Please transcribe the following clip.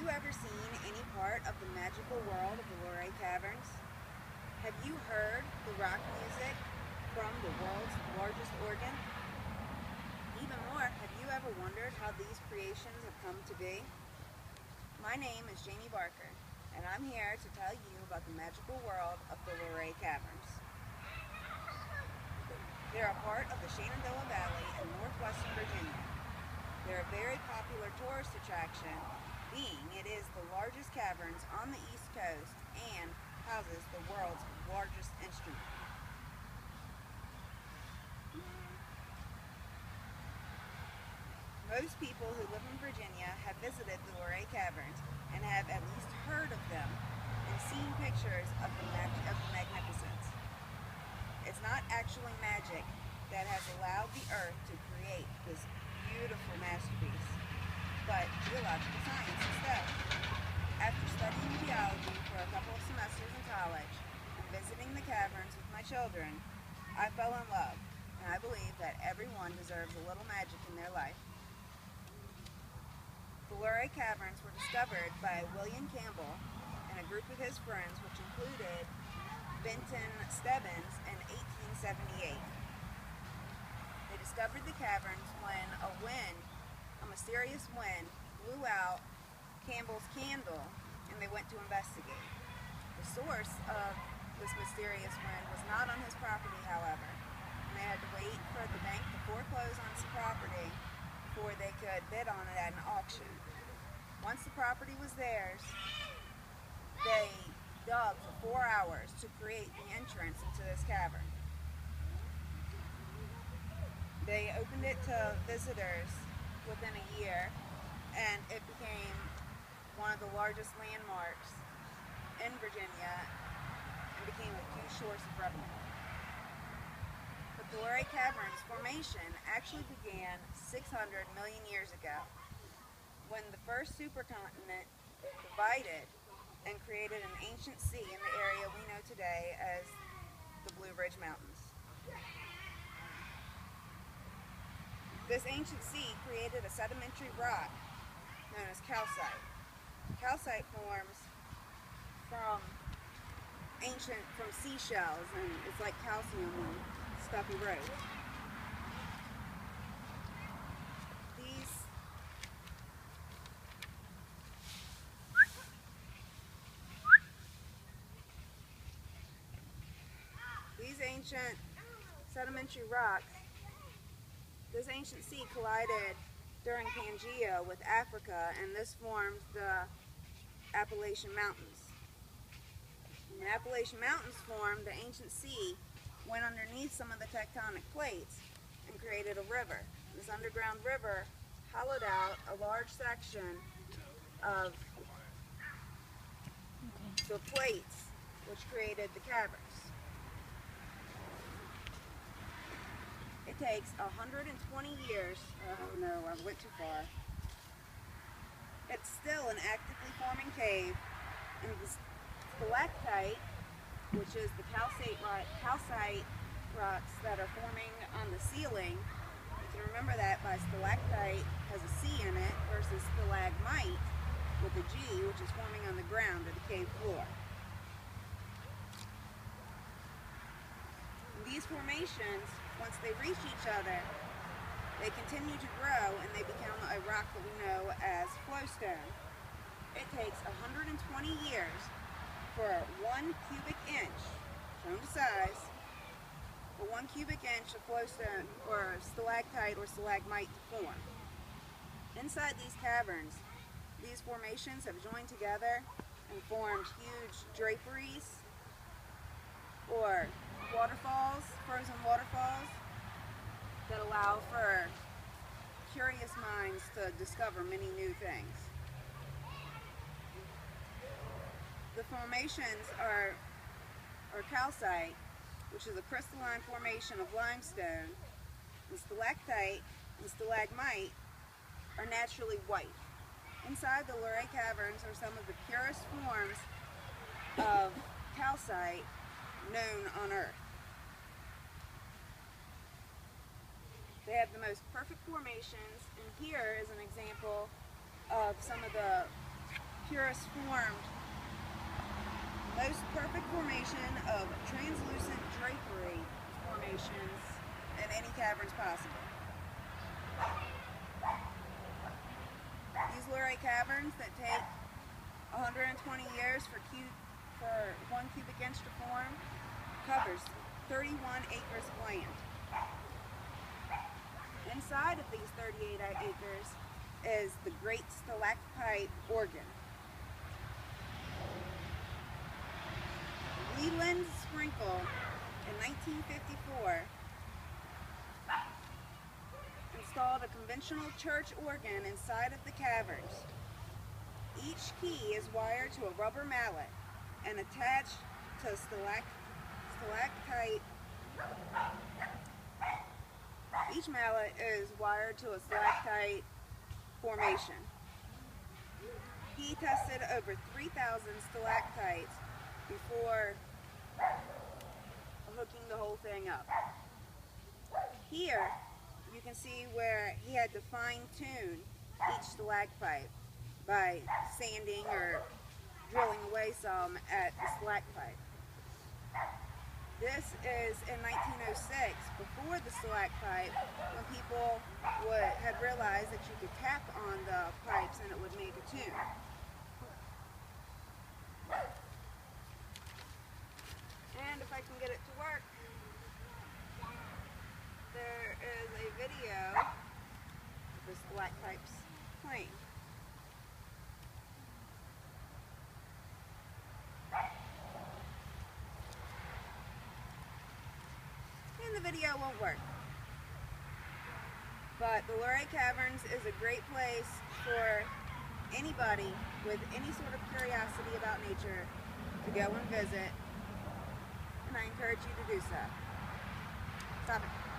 you ever seen any part of the magical world of the Luray Caverns? Have you heard the rock music from the world's largest organ? Even more, have you ever wondered how these creations have come to be? My name is Jamie Barker, and I'm here to tell you about the magical world of the Luray Caverns. They're a part of the Shenandoah Valley in northwestern Virginia. They're a very popular tourist attraction, being it is the largest caverns on the East Coast and houses the world's largest instrument. Most people who live in Virginia have visited the Luray Caverns and have at least heard of them and seen pictures of the magnificence. It's not actually magic that has allowed the earth to create this beautiful masterpiece, but geological science instead. After studying geology for a couple of semesters in college and visiting the caverns with my children, I fell in love, and I believe that everyone deserves a little magic in their life. The Luray Caverns were discovered by William Campbell and a group of his friends, which included Benton Stebbins in 1878. They discovered the caverns when a mysterious wind, blew out Campbell's candle, and they went to investigate. The source of this mysterious wind was not on his property, however, and they had to wait for the bank to foreclose on his property before they could bid on it at an auction. Once the property was theirs, they dug for 4 hours to create the entrance into this cavern. They opened it to visitors within a year, and it became one of the largest landmarks in Virginia and became a huge source of revenue. The Luray Caverns formation actually began 600 million years ago, when the first supercontinent divided and created an ancient sea in the area we know today as the Blue Ridge Mountains. This ancient sea created a sedimentary rock known as calcite. Calcite forms from seashells, and it's like calcium on stuffy roads. These ancient sedimentary rocks, this ancient sea collided during Pangea with Africa, and this formed the Appalachian Mountains. When the Appalachian Mountains formed, the ancient sea went underneath some of the tectonic plates and created a river. This underground river hollowed out a large section of the plates, which created the caverns. It takes 120 years, oh no, I went too far. It's still an actively forming cave, and the stalactite, which is the calcite rocks that are forming on the ceiling, you can remember that by stalactite has a C in it versus stalagmite with a G, which is forming on the ground of the cave floor. These formations, once they reach each other, they continue to grow and they become a rock that we know as flowstone. It takes 120 years for 1 cubic inch, shown to size, for 1 cubic inch of flowstone or stalactite or stalagmite to form. Inside these caverns, these formations have joined together and formed huge draperies or waterfalls, frozen waterfalls, that allow for curious minds to discover many new things. The formations are calcite, which is a crystalline formation of limestone, and stalactite and stalagmite are naturally white. Inside the Luray Caverns are some of the purest forms of calcite known on Earth. They have the most perfect formations, and here is an example of some of the purest formed, most perfect formation of translucent drapery formations in any caverns possible. These Luray caverns that take 120 years for 1 cubic inch to form covers 31 acres of land. Inside of these 38 acres is the Great Stalactite Organ. Leland Sprinkle in 1954 installed a conventional church organ inside of the caverns. Each key is wired to a rubber mallet and attached to a stalactite. Each mallet is wired to a stalactite formation. He tested over 3,000 stalactites before hooking the whole thing up. Here you can see where he had to fine-tune each stalactite by sanding or drilling away some at the stalactite. This is in 1906, before the stalactite, when people had realized that you could tap on the pipes and it would make a tune. And if I can get it to work, there is a video of the stalactites playing. And the video won't work. But the Luray Caverns is a great place for anybody with any sort of curiosity about nature to go and visit. And I encourage you to do so. Stop it.